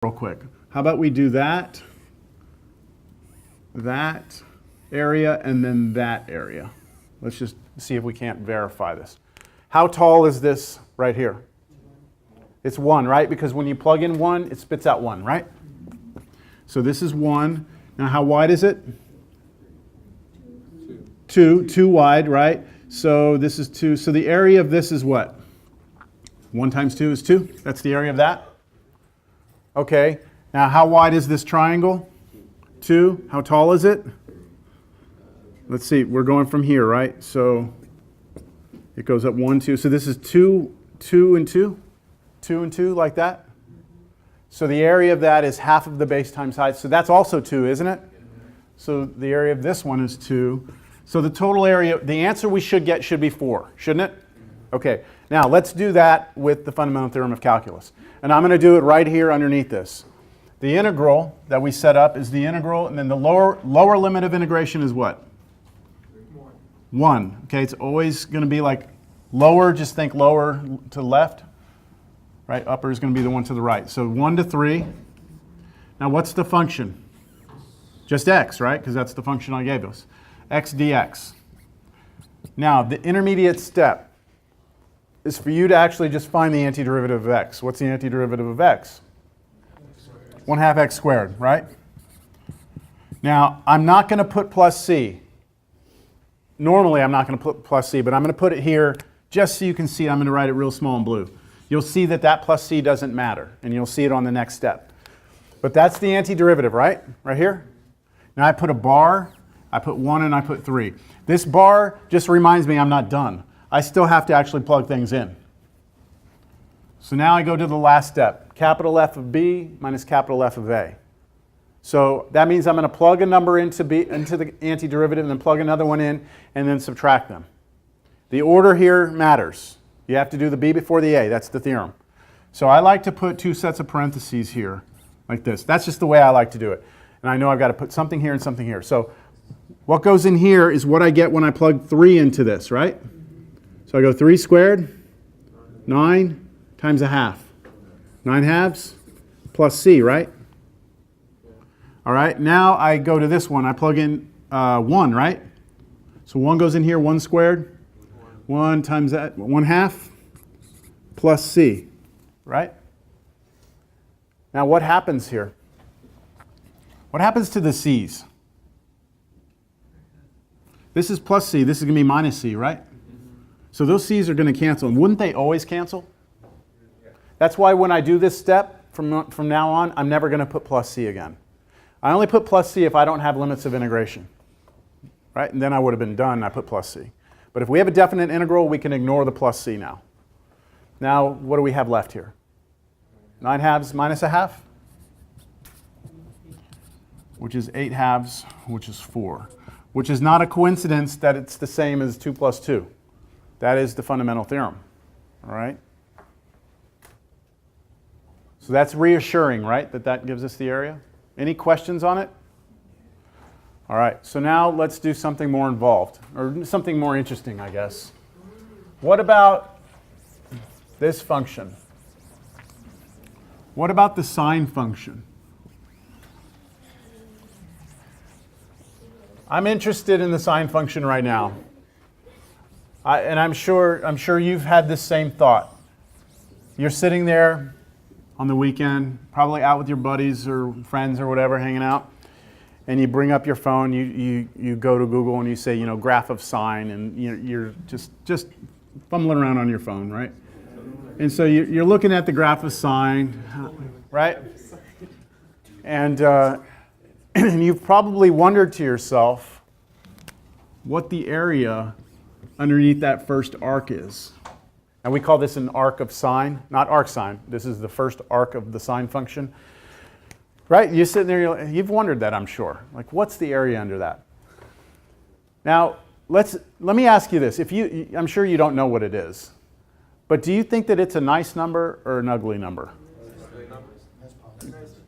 real quick. How about we do that area, and then that area. Let's just see if we can't verify this. How tall is this right here? It's 1, right? Because when you plug in 1, it spits out 1, right? So this is 1. Now how wide is it? 2 wide, right? So this is 2. So the area of this is what? 1 times 2 is 2. That's the area of that. Okay. Now how wide is this triangle? 2. How tall is it? Let's see. We're going from here, right? So it goes up 1, 2. So this is 2, 2, and 2. 2 and 2, like that. So the area of that is half of the base times height. So that's also 2, isn't it? So the area of this one is 2. So the total area, the answer we should get should be 4, shouldn't it? Okay. Now let's do that with the fundamental theorem of calculus. And I'm going to do it right here underneath this. The integral that we set up is the integral, and then the lower limit of integration is what? 1. Okay, it's always going to be like lower, just think lower to the left. Right, upper is going to be the one to the right. So 1 to 3. Now what's the function? Just x, right? Because that's the function I gave us. X dx. Now the intermediate step is for you to actually just find the antiderivative of x. What's the antiderivative of x? 1/2 x squared, right? Now I'm not going to put plus c. Normally I'm not going to put plus c, but I'm going to put it here just so you can see. I'm going to write it real small in blue. You'll see that that plus c doesn't matter, and you'll see it on the next step. But that's the antiderivative, right? Right here. Now I put a bar, I put 1, and I put 3. This bar just reminds me I'm not done. I still have to actually plug things in. So now I go to the last step. Capital F of b minus capital F of a. So that means I'm going to plug a number into the antiderivative, and then plug another one in, and then subtract them. The order here matters. You have to do the b before the a. That's the theorem. So I like to put 2 sets of parentheses here, like this. That's just the way I like to do it. And I know I've got to put something here and something here. So what goes in here is what I get when I plug 3 into this, right? So I go 3 squared, 9 times 1/2. 9/2 plus c, right? All right, now I go to this one. I plug in 1, right? So 1 goes in here, 1 squared. 1 times that, 1/2 plus c, right? Now what happens here? What happens to the c's? This is plus c, this is going to be minus c, right? So those c's are going to cancel. And wouldn't they always cancel? That's why when I do this step, from now on, I'm never going to put plus c again. I only put plus c if I don't have limits of integration, right? And then I would have been done, and I put plus c. But if we have a definite integral, we can ignore the plus c now. Now, what do we have left here? 9/2 minus 1/2, which is 8/2, which is 4, which is not a coincidence that it's the same as 2 plus 2. That is the fundamental theorem, all right? So that's reassuring, right, that gives us the area? Any questions on it? All right, so now let's do something more involved, or something more interesting, I guess. What about this function? What about the sine function? I'm interested in the sine function right now. And I'm sure you've had this same thought. You're sitting there on the weekend, probably out with your buddies or friends or whatever, hanging out. And you bring up your phone, you go to Google and you say, you know, graph of sine, and you're just fumbling around on your phone, right? And so you're looking at the graph of sine, right? And you've probably wondered to yourself what the area underneath that first arc is. And we call this an arc of sine, not arc sine. This is the first arc of the sine function. Right? You're sitting there, you've wondered that, I'm sure. Like, what's the area under that? Now, let me ask you this. I'm sure you don't know what it is. But do you think that it's a nice number or an ugly number?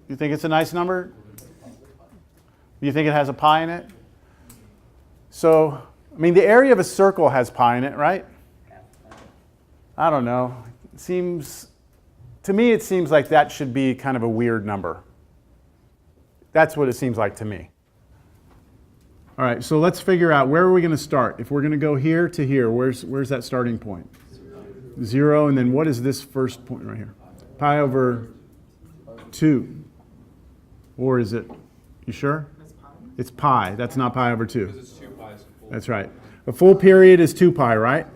You think it's a nice number? You think it has a pi in it? So, I mean, the area of a circle has pi in it, right? I don't know. It seems to me it seems like that should be kind of a weird number. That's what it seems like to me. All right, so let's figure out where are we going to start. If we're going to go here to here, where's that starting point? 0, and then what is this first point right here? Pi over 2. Or is it, you sure? It's pi. That's not pi over 2. Because it's 2 pi. That's right. A full period is 2 pi, right?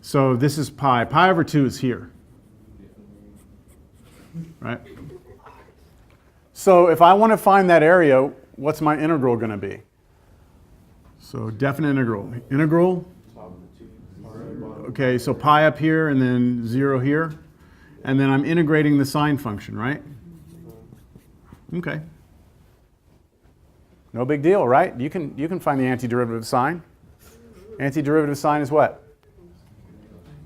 So this is pi. Pi over 2 is here. Right? So if I want to find that area, what's my integral going to be? So definite integral. Integral. Okay, so pi up here and then 0 here. And then I'm integrating the sine function, right? Okay. No big deal, right? You can find the antiderivative of sine. Antiderivative of sine is what?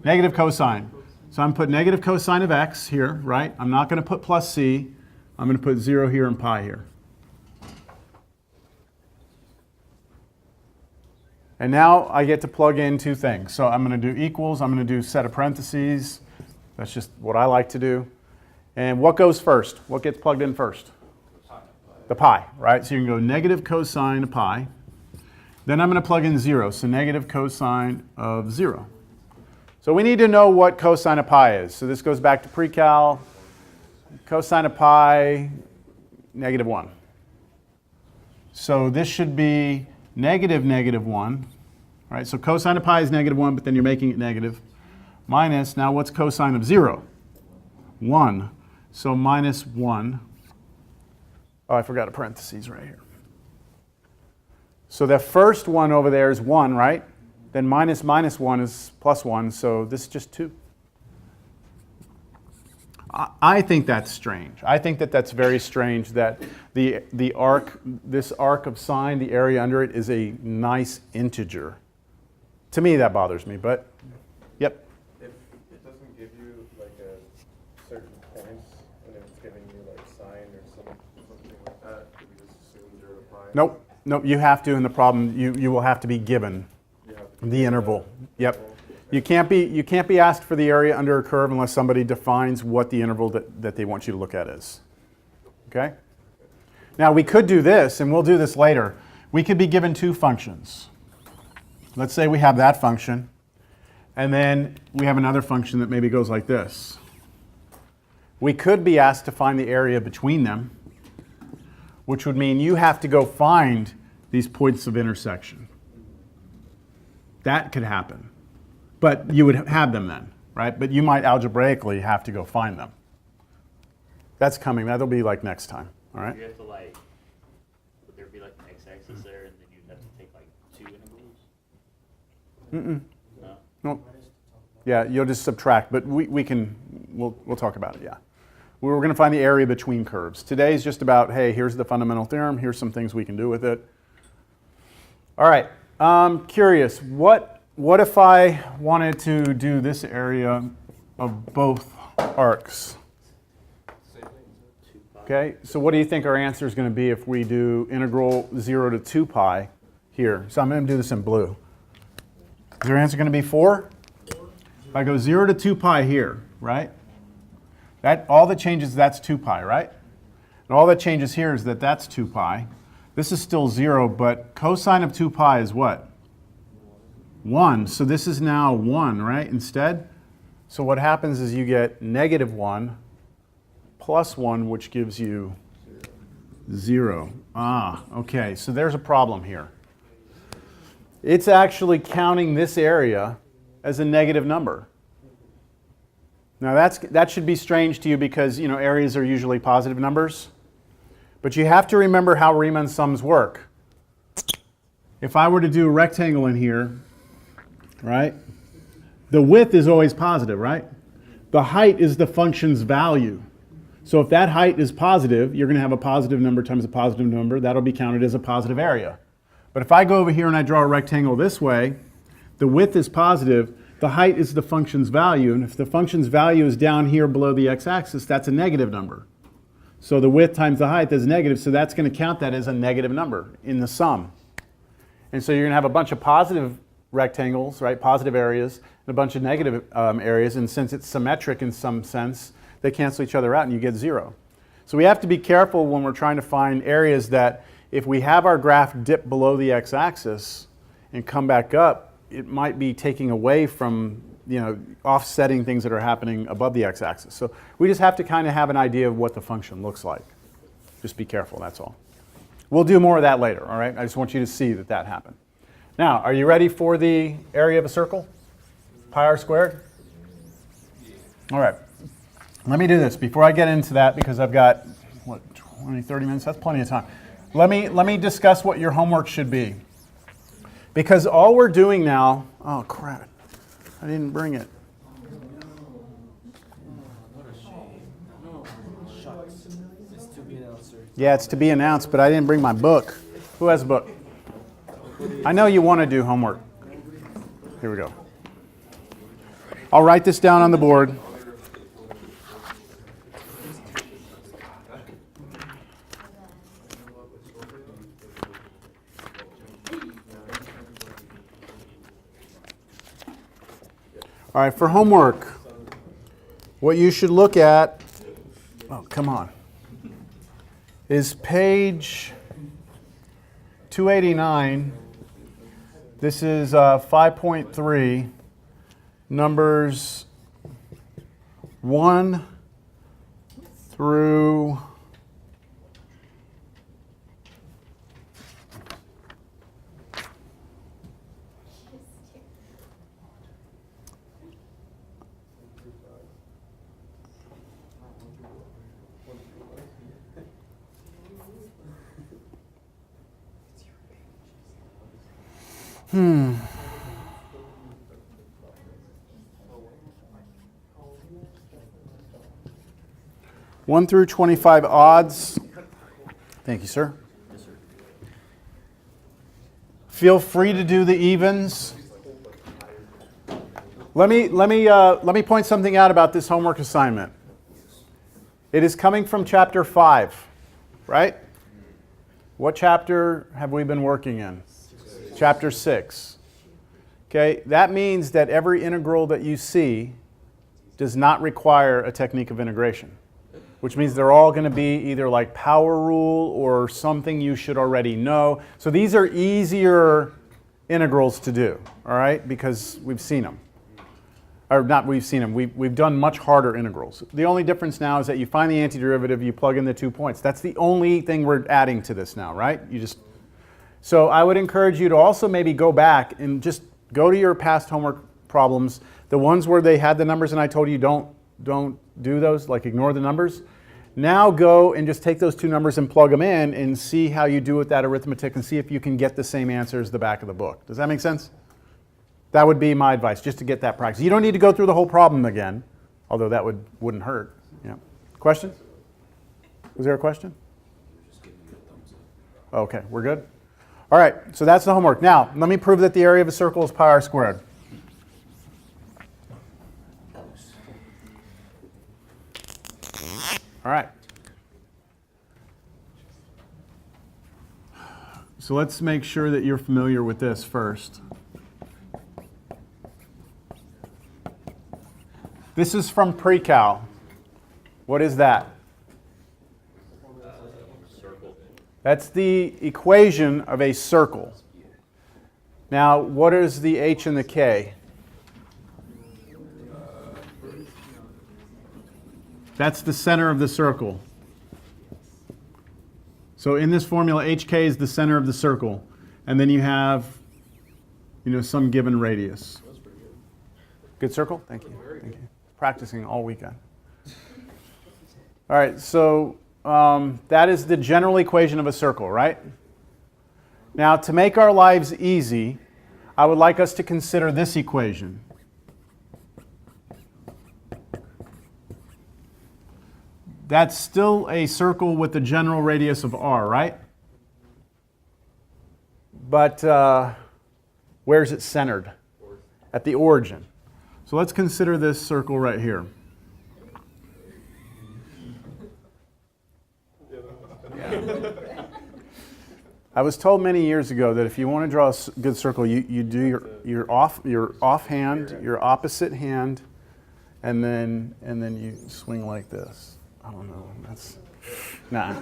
Negative cosine. So I'm put negative cosine of x here, right? I'm not going to put plus c. I'm going to put 0 here and pi here. And now I get to plug in two things. So I'm going to do equals. I'm going to do set of parentheses. That's just what I like to do. And what goes first? What gets plugged in first? The pi, right? So you can go negative cosine of pi. Then I'm going to plug in 0. So negative cosine of 0. So we need to know what cosine of pi is. So this goes back to pre-cal. Cosine of pi, negative 1. So this should be negative 1. Right? So cosine of pi is negative 1, but then you're making it negative. Minus, now what's cosine of 0? 1. So minus 1. Oh, I forgot a parentheses right here. So the first one over there is 1, right? Then minus 1 is plus 1, so this is just 2. I think that's strange. I think that that's very strange that the arc, this arc of sine, the area under it, is a nice integer. To me, that bothers me, but yep. If it doesn't give you like a certain points, and it's giving you like sine or something like that, could we just assume 0 to pi? Nope. Nope. You have to in the problem. You will have to be given the interval. Yep. You can't be asked for the area under a curve unless somebody defines what the interval that they want you to look at is. Okay? Now we could do this, and we'll do this later. We could be given two functions. Let's say we have that function, and then we have another function that maybe goes like this. We could be asked to find the area between them, which would mean you have to go find these points of intersection. That could happen. But you would have them then, right? But you might algebraically have to go find them. That's coming. That'll be like next time, all right? You have to like, would there be like an x-axis there, and then you'd have to take like 2 intervals? No? No. Yeah, you'll just subtract, but we'll talk about it, yeah. We're going to find the area between curves. Today's just about, hey, here's the fundamental theorem. Here's some things we can do with it. All right, I'm curious, what if I wanted to do this area of both arcs? Okay, so what do you think our answer is going to be if we do integral 0 to 2 pi here? So I'm going to do this in blue. Is your answer going to be 4? If I go 0 to 2 pi here, right? All that changes, that's 2 pi, right? And all that changes here is that that's 2 pi. This is still 0, but cosine of 2 pi is what? 1. So this is now 1, right, instead? So what happens is you get negative 1 plus 1, which gives you 0. Ah, okay, so there's a problem here. It's actually counting this area as a negative number. Now that should be strange to you because areas are usually positive numbers. But you have to remember how Riemann sums work. If I were to do a rectangle in here, right, the width is always positive, right? The height is the function's value. So if that height is positive, you're going to have a positive number times a positive number. That'll be counted as a positive area. But if I go over here and I draw a rectangle this way, the width is positive, the height is the function's value, and if the function's value is down here below the x-axis, that's a negative number. So the width times the height is negative, so that's going to count that as a negative number in the sum. And so you're going to have a bunch of positive rectangles, right, positive areas, and a bunch of negative areas, and since it's symmetric in some sense, they cancel each other out and you get 0. So we have to be careful when we're trying to find areas that if we have our graph dip below the x-axis and come back up, it might be taking away from, offsetting things that are happening above the x-axis. So we just have to kind of have an idea of what the function looks like. Just be careful, that's all. We'll do more of that later, all right? I just want you to see that that happened. Now, are you ready for the area of a circle? Pi r squared? All right. Let me do this before I get into that because I've got, 20, 30 minutes? That's plenty of time. Let me discuss what your homework should be. Because all we're doing now, oh crap, I didn't bring it. Yeah, it's to be announced, but I didn't bring my book. Who has a book? I know you want to do homework. Here we go. I'll write this down on the board. All right, for homework, what you should look at, oh, come on, is page 289. This is 5.3, numbers 1 through 1 through 25 odds. Thank you, sir. Feel free to do the evens. Let me point something out about this homework assignment. It is coming from chapter 5, right? What chapter have we been working in? Chapter 6. Okay, that means that every integral that you see does not require a technique of integration, which means they're all going to be either like power rule or something you should already know. So these are easier integrals to do, all right, because we've seen them. Or not we've seen them, we've done much harder integrals. The only difference now is that you find the antiderivative, you plug in the 2 points. That's the only thing we're adding to this now, right? So I would encourage you to also maybe go back and just go to your past homework problems, the ones where they had the numbers and I told you don't do those, like ignore the numbers. Now go and just take those two numbers and plug them in and see how you do with that arithmetic and see if you can get the same answer as the back of the book. Does that make sense? That would be my advice, just to get that practice. You don't need to go through the whole problem again, although that wouldn't hurt. Yeah. Question? Was there a question? Okay, we're good? All right, so that's the homework. Now, let me prove that the area of a circle is pi r squared. All right. So let's make sure that you're familiar with this first. This is from pre-cal. What is that? Circle. That's the equation of a circle. Now, what is the h and the k? That's the center of the circle. So in this formula, hk is the center of the circle. And then you have, some given radius. Good circle? Thank you. Thank you. Practicing all weekend. All right, so that is the general equation of a circle, right? Now, to make our lives easy, I would like us to consider this equation. That's still a circle with the general radius of r, right? But where is it centered? At the origin. So let's consider this circle right here. Yeah. I was told many years ago that if you want to draw a good circle, you do your offhand, your opposite hand, and then you swing like this. I don't know. Nah.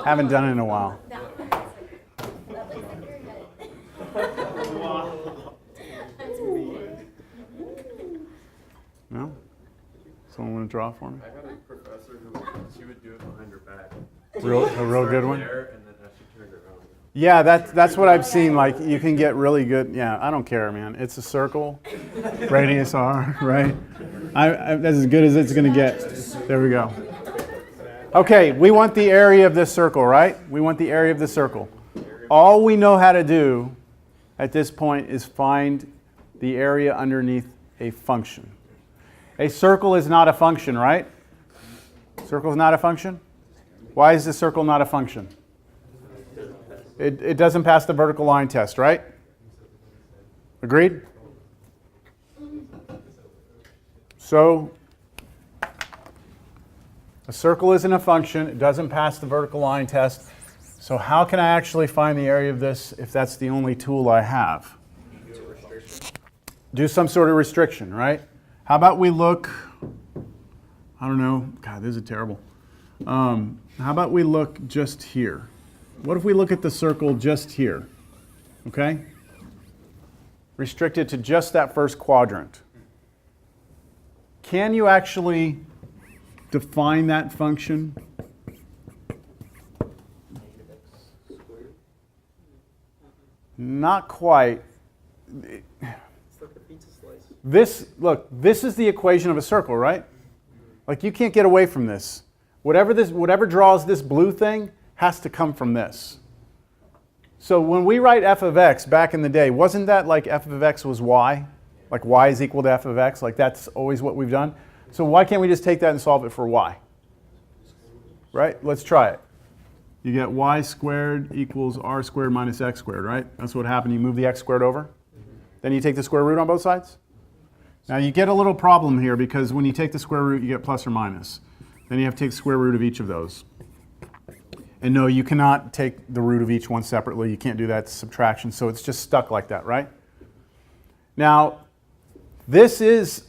Haven't done it in a while. No? Someone want to draw for me? I had a professor who she would do it behind her back. A real good one? There, and then as she turned around. Yeah, that's what I've seen. Like, you can get really good. Yeah, I don't care, man. It's a circle, radius r, right? That's as good as it's going to get. There we go. Okay, we want the area of this circle, right? We want the area of the circle. All we know how to do at this point is find the area underneath a function. A circle is not a function, right? Circle is not a function? Why is the circle not a function? It doesn't pass the vertical line test, right? Agreed? So, a circle isn't a function. It doesn't pass the vertical line test. So how can I actually find the area of this if that's the only tool I have? Do some sort of restriction, right? How about we look, I don't know, God, this is terrible. How about we look just here? What if we look at the circle just here? Okay? Restricted to just that first quadrant. Can you actually define that function? Not quite. This is the equation of a circle, right? Like, you can't get away from this. Whatever draws this blue thing has to come from this. So when we write f of x back in the day, wasn't that like f of x was y? Like y is equal to f of x? Like, that's always what we've done. So why can't we just take that and solve it for y? Right? Let's try it. You get y squared equals r squared minus x squared, right? That's what happened. You move the x squared over. Then you take the square root on both sides. Now you get a little problem here because when you take the square root, you get plus or minus. Then you have to take the square root of each of those. And no, you cannot take the root of each one separately. You can't do that. It's subtraction. So it's just stuck like that, right? Now, this is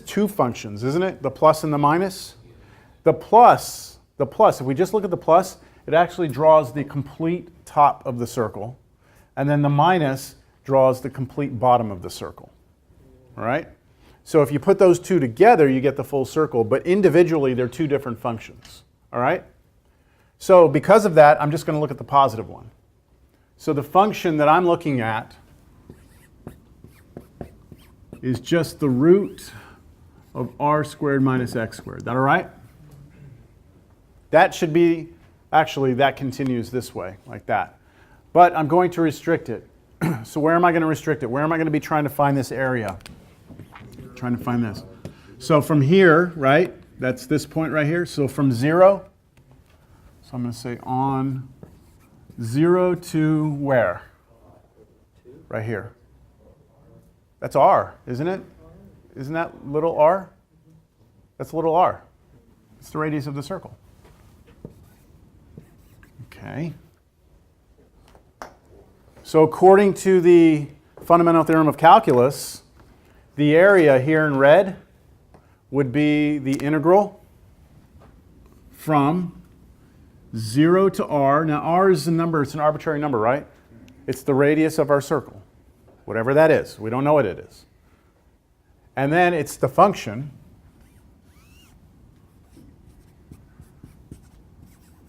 two functions, isn't it? The plus and the minus. The plus, if we just look at the plus, it actually draws the complete top of the circle. And then the minus draws the complete bottom of the circle. All right? So if you put those two together, you get the full circle. But individually, they're two different functions. All right? So because of that, I'm just going to look at the positive one. So the function that I'm looking at is just the root of r squared minus x squared. Is that all right? That should be, actually, that continues this way, like that. But I'm going to restrict it. So where am I going to restrict it? Where am I going to be trying to find this area? Trying to find this. So from here, right, that's this point right here. So from 0, so I'm going to say on 0 to where? Right here. That's r, isn't it? Isn't that little r? That's little r. It's the radius of the circle. Okay. So according to the fundamental theorem of calculus, the area here in red would be the integral from 0 to r. Now r is a number, it's an arbitrary number, right? It's the radius of our circle, whatever that is. We don't know what it is. And then it's the function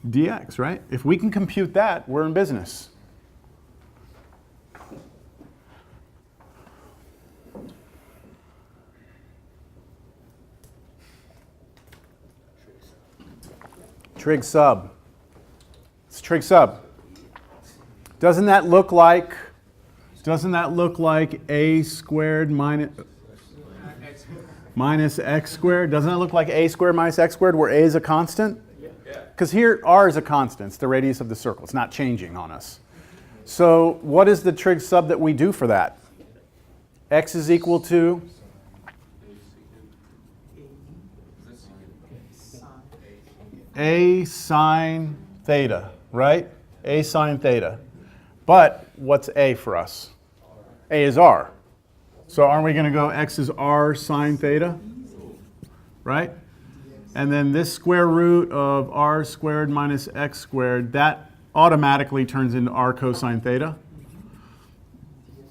dx, right? If we can compute that, we're in business. Trig sub. It's trig sub. Doesn't that look like a squared minus x squared? Doesn't that look like a squared minus x squared where a is a constant? Because here r is a constant. It's the radius of the circle. It's not changing on us. So what is the trig sub that we do for that? X is equal to a sine theta, right? A sine theta. But what's a for us? A is r. So aren't we going to go x is r sine theta? right? And then this square root of r squared minus x squared, that automatically turns into r cosine theta.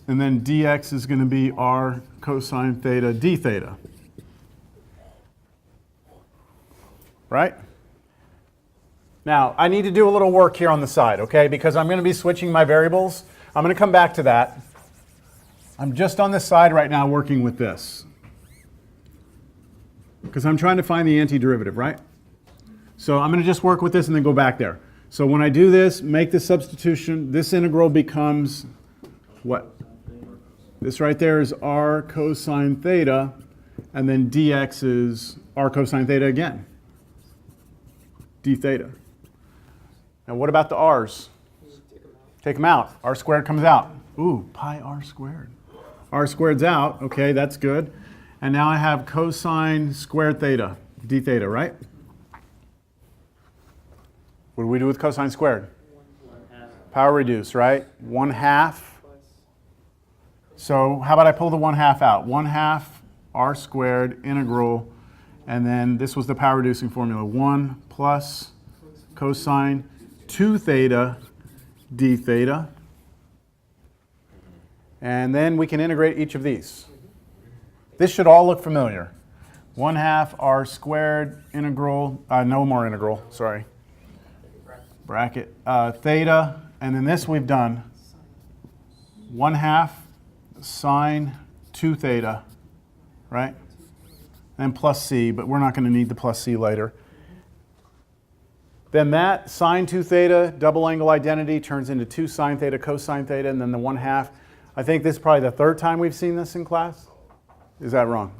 And then dx is going to be r cosine theta d theta. Right? Now, I need to do a little work here on the side, okay? Because I'm going to be switching my variables. I'm going to come back to that. I'm just on this side right now working with this. Because I'm trying to find the antiderivative, right? So I'm going to just work with this and then go back there. So when I do this, make the substitution, this integral becomes what? This right there is r cosine theta, and then dx is r cosine theta again, d theta. Now what about the r's? Take them out. R squared comes out. Ooh, pi r squared. R squared's out. Okay, that's good. And now I have cosine squared theta, d theta, right? What do we do with cosine squared? Power reduce, right? 1/2. So how about I pull the 1/2 out? 1/2 r squared integral, and then this was the power reducing formula. 1 plus cosine 2 theta d theta. And then we can integrate each of these. This should all look familiar. 1/2 r squared integral, no more integral, sorry. Bracket, theta, and then this we've done. 1/2 sine 2 theta, right? And plus c, but we're not going to need the plus c later. Then that sine 2 theta double angle identity turns into 2 sine theta cosine theta, and then the 1/2. I think this is probably the third time we've seen this in class. Is that wrong?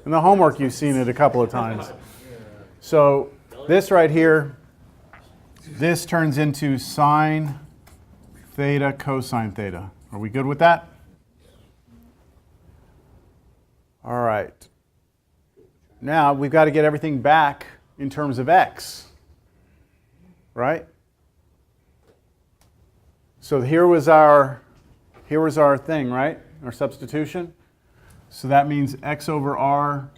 In the homework you've seen it a couple of times. So this right here, this turns into sine theta cosine theta. Are we good with that? All right. Now we've got to get everything back in terms of x, right? So here was our thing, right? Our substitution. So that means x over r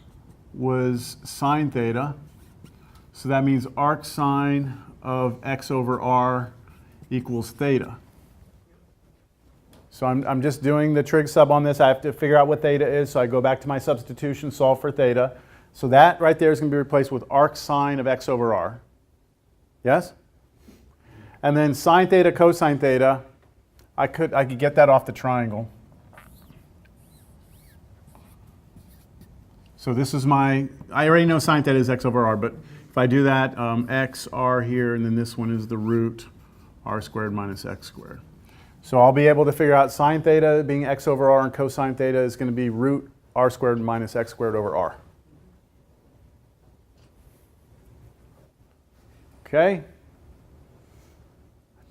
was sine theta. So that means arc sine of x over r equals theta. So I'm just doing the trig sub on this. I have to figure out what theta is, so I go back to my substitution, solve for theta. So that right there is going to be replaced with arc sine of x over r. Yes? And then sine theta cosine theta, I could get that off the triangle. So this is I already know sine theta is x over r, but if I do that, x, r here, and then this one is the root r squared minus x squared. So I'll be able to figure out sine theta being x over r, and cosine theta is going to be root r squared minus x squared over r. Okay? I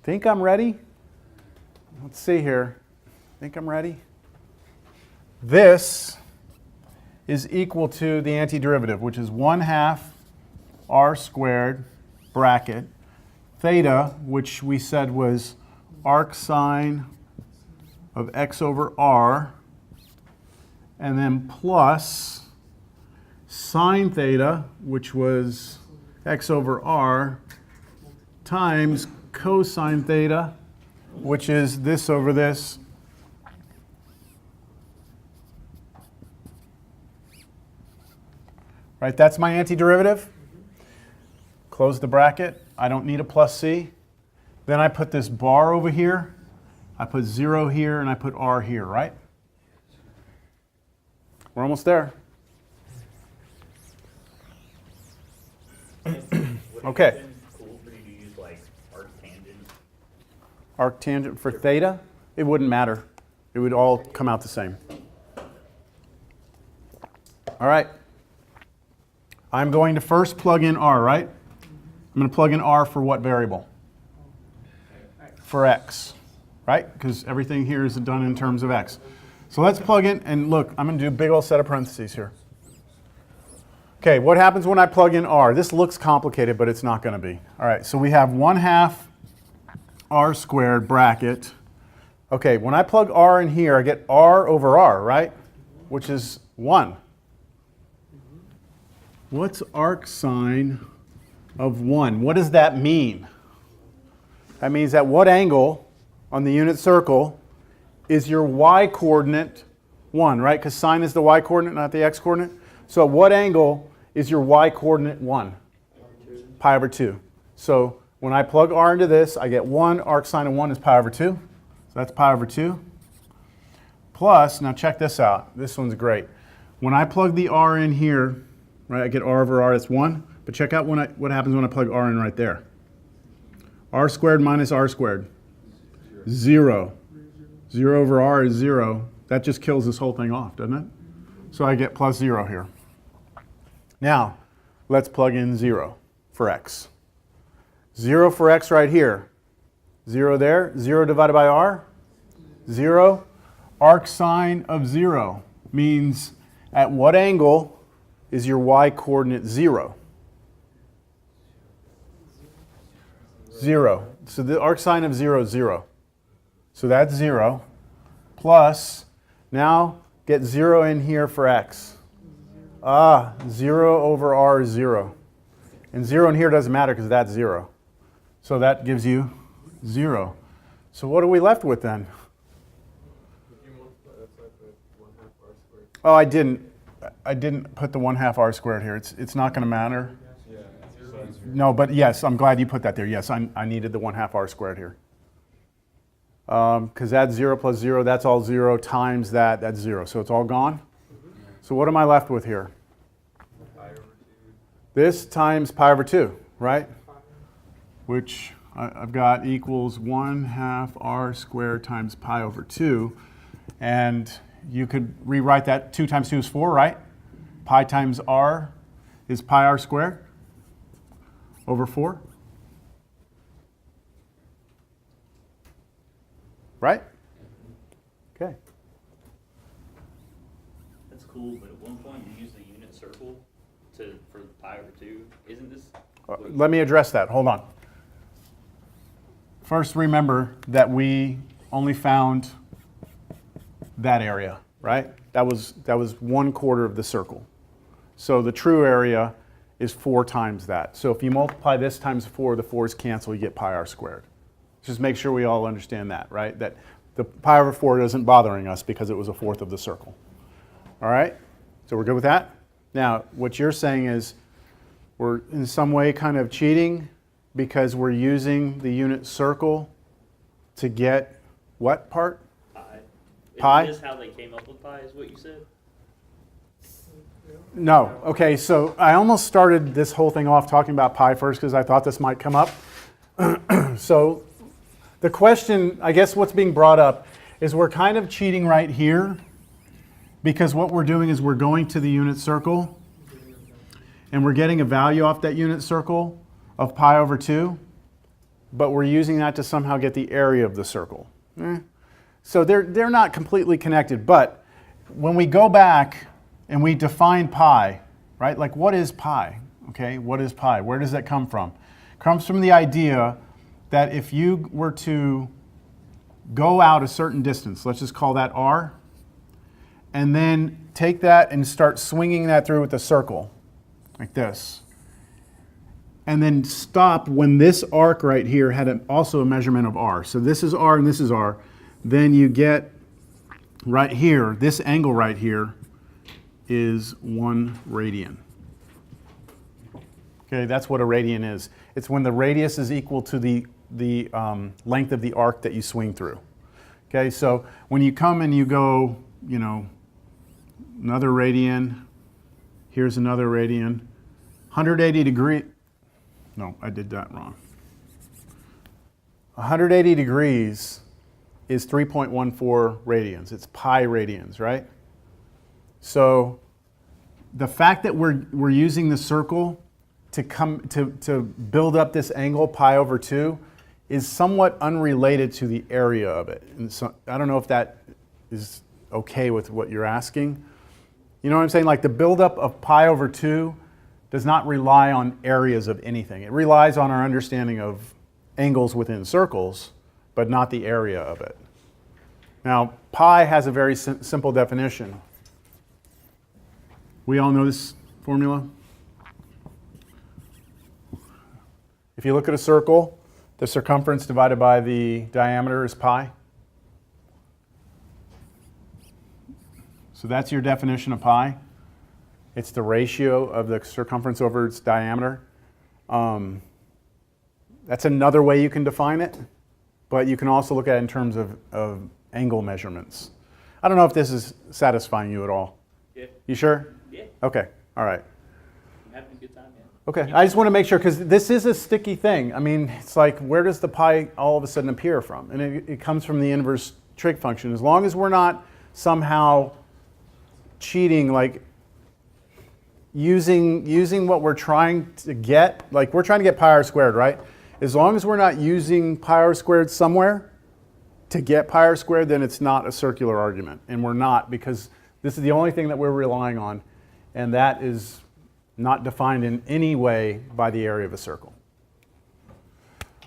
think I'm ready. Let's see here. I think I'm ready. This is equal to the antiderivative, which is 1/2 r squared bracket theta, which we said was arc sine of x over r, and then plus sine theta, which was x over r, times cosine theta, which is this over this. Right, that's my antiderivative. Close the bracket. I don't need a plus c. Then I put this bar over here. I put 0 here, and I put r here, right? We're almost there. Okay. Cool for you to use like arctangent. Arctangent for theta? It wouldn't matter. It would all come out the same. All right. I'm going to first plug in r, right? I'm going to plug in r for what variable? For x, right? Because everything here is done in terms of x. So let's plug in, and look, I'm going to do a big old set of parentheses here. Okay, what happens when I plug in r? This looks complicated, but it's not going to be. All right, so we have 1/2 r squared bracket. Okay, when I plug r in here, I get r over r, right? Which is 1. What's arc sine of 1? What does that mean? That means at what angle on the unit circle is your y-coordinate 1, right? Because sine is the y-coordinate, not the x-coordinate. So at what angle is your y-coordinate 1? Pi over 2. So when I plug r into this, I get 1. Arc sine of 1 is pi over 2. So that's pi over 2. Plus, now check this out. This one's great. When I plug the r in here, right, I get r over r, that's 1. But check out what happens when I plug r in right there. R squared minus r squared. 0. 0 over r is 0. That just kills this whole thing off, doesn't it? So I get plus 0 here. Now, let's plug in 0 for x. 0 for x right here. 0 there. 0 divided by r. 0. Arc sine of 0 means at what angle is your y-coordinate 0? 0. So the arc sine of 0 is 0. So that's 0. Plus, now get 0 in here for x. 0 over r is 0. And 0 in here doesn't matter because that's 0. So that gives you 0. So what are we left with then? Oh, I didn't put the 1/2 r squared here. It's not going to matter. No, but yes, I'm glad you put that there. Yes, I needed the 1/2 r squared here. Because that's 0 plus 0, that's all 0 times that, that's 0. So it's all gone. So what am I left with here? Pi over 2. This times pi over 2, right? Which I've got equals 1/2 r squared times pi over 2. And you could rewrite that 2 times 2 is 4, right? Pi times r is pi r squared over 4. Right? Okay. That's cool, but at one point you use the unit circle for pi over 2. Isn't this? Let me address that. Hold on. First, remember that we only found that area, right? That was 1/4 of the circle. So the true area is 4 times that. So if you multiply this times 4, the 4's cancel, you get pi r squared. Just make sure we all understand that, right? That the pi over 4 isn't bothering us because it was 1/4 of the circle. All right? So we're good with that? Now, what you're saying is we're in some way kind of cheating because we're using the unit circle to get what part? Pi? Isn't this how they came up with pi, is what you said? No. Okay, so I almost started this whole thing off talking about pi first because I thought this might come up. So the question, I guess what's being brought up is we're kind of cheating right here because what we're doing is we're going to the unit circle and we're getting a value off that unit circle of pi over 2, but we're using that to somehow get the area of the circle. So they're not completely connected, but when we go back and we define pi, right? Like what is pi? Okay, what is pi? Where does that come from? It comes from the idea that if you were to go out a certain distance, let's just call that r, and then take that and start swinging that through with a circle, like this, and then stop when this arc right here had also a measurement of r. So this is r and this is r. Then you get right here, this angle right here is 1 radian. Okay, that's what a radian is. It's when the radius is equal to the length of the arc that you swing through. Okay, so when you come and you go, you know, another radian, here's another radian, 180 degree, no, I did that wrong. 180 degrees is 3.14 radians. It's pi radians, right? So the fact that we're using the circle to build up this angle pi over 2 is somewhat unrelated to the area of it. And so I don't know if that is okay with what you're asking. You know what I'm saying? Like the buildup of pi over 2 does not rely on areas of anything. It relies on our understanding of angles within circles, but not the area of it. Now, pi has a very simple definition. We all know this formula? If you look at a circle, the circumference divided by the diameter is pi. So that's your definition of pi. It's the ratio of the circumference over its diameter. That's another way you can define it, but you can also look at it in terms of angle measurements. I don't know if this is satisfying you at all. Yeah. You sure? Yeah. Okay, all right. I'm having a good time, yeah. Okay, I just want to make sure, because this is a sticky thing. I mean, it's like, where does the pi all of a sudden appear from? And it comes from the inverse trig function. As long as we're not somehow cheating, like using what we're trying to get, like we're trying to get pi r squared, right? As long as we're not using pi r squared somewhere to get pi r squared, then it's not a circular argument. And we're not, because this is the only thing that we're relying on, and that is not defined in any way by the area of a circle.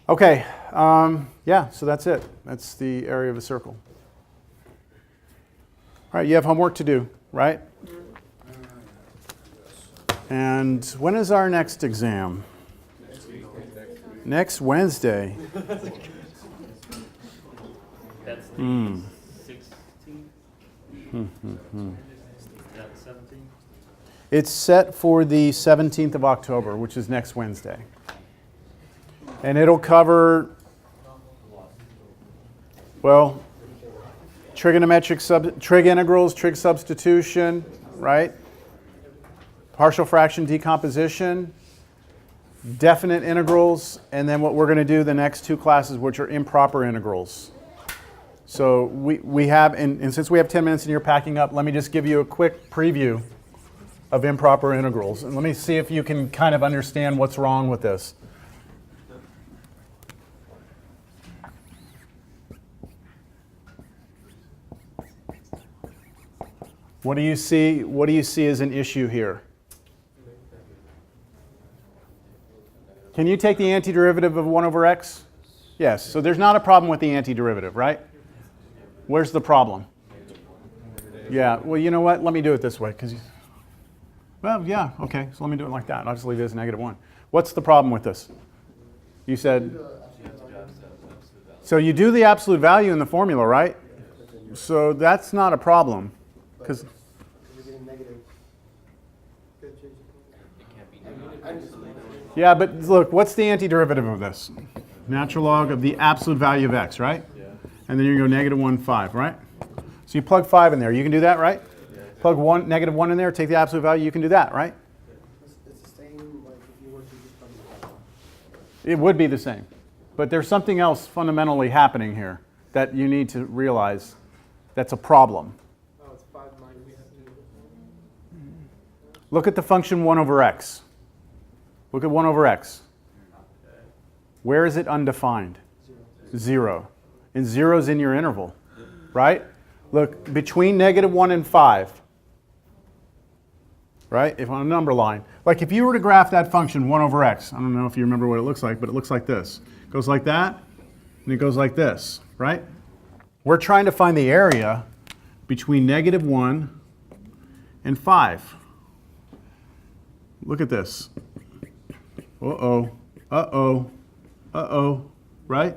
Okay, yeah, so that's it. That's the area of a circle. All right, you have homework to do, right? And when is our next exam? Next Wednesday. That's the 16th? Is that the 17th? It's set for the 17th of October, which is next Wednesday. And it'll cover, well, trigonometric trig integrals, trig substitution, right? Partial fraction decomposition, definite integrals, and then what we're going to do the next two classes, which are improper integrals. So we have, and since we have 10 minutes and you're packing up, let me just give you a quick preview of improper integrals. And let me see if you can kind of understand what's wrong with this. What do you see? What do you see as an issue here? Can you take the antiderivative of 1 over x? Yes. So there's not a problem with the antiderivative, right? Where's the problem? Yeah. Well, you know what? Let me do it this way. Well, yeah. Okay. So let me do it like that. I'll just leave it as -1. What's the problem with this? You said. So you do the absolute value in the formula, right? So that's not a problem. Because yeah, but look, what's the antiderivative of this? Natural log of the absolute value of x, right? Yeah. And then you go -1, 5, right? So you plug 5 in there. You can do that, right? Yeah. Plug -1 in there, take the absolute value, you can do that, right? It's the same like if you were to just plug It would be the same. But there's something else fundamentally happening here that you need to realize that's a problem. Oh, it's 5 minus. We have to. Look at the function 1 over x. Look at 1 over x. Where is it undefined? 0. And 0 is in your interval, right? Look, between -1 and 5, right? If on a number line. Like if you were to graph that function 1 over x, I don't know if you remember what it looks like, but it looks like this. It goes like that, and it goes like this, right? We're trying to find the area between -1 and 5. Look at this. Uh-oh, uh-oh, uh-oh, right?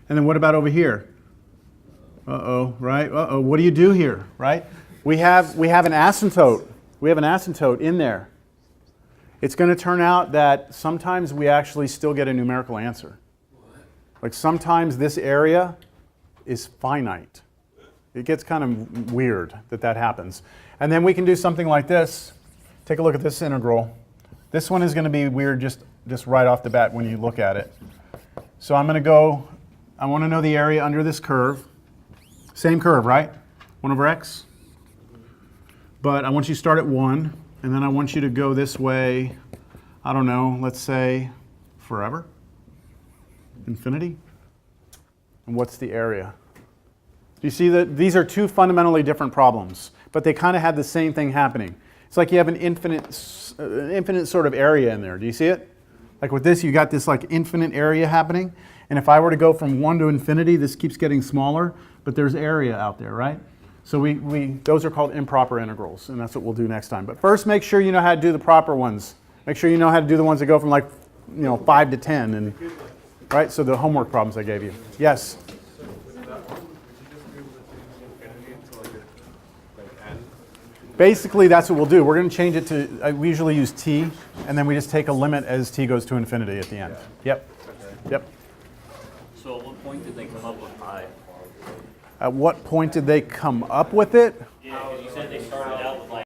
And then what about over here? Uh-oh, right? Uh-oh, what do you do here, right? We have an asymptote. We have an asymptote in there. It's going to turn out that sometimes we actually still get a numerical answer. Like sometimes this area is finite. It gets kind of weird that happens. And then we can do something like this. Take a look at this integral. This one is going to be weird just right off the bat when you look at it. So I'm going to go, I want to know the area under this curve. Same curve, right? 1 over x. But I want you to start at 1, and then I want you to go this way, I don't know, let's say forever, infinity. And what's the area? Do you see that these are two fundamentally different problems, but they kind of have the same thing happening. It's like you have an infinite sort of area in there. Do you see it? Like with this, you got this like infinite area happening. And if I were to go from 1 to infinity, this keeps getting smaller, but there's area out there, right? So those are called improper integrals, and that's what we'll do next time. But first, make sure you know how to do the proper ones. Make sure you know how to do the ones that go from like 5 to 10, and right. So the homework problems I gave you. Yes. So with that one, would you just be able to change infinity to like n? Basically, that's what we'll do. We're going to change it to, we usually use t, and then we just take a limit as t goes to infinity at the end. Yep. Okay. Yep. So at what point did they come up with pi? At what point did they come up with it? Yeah, because you said they started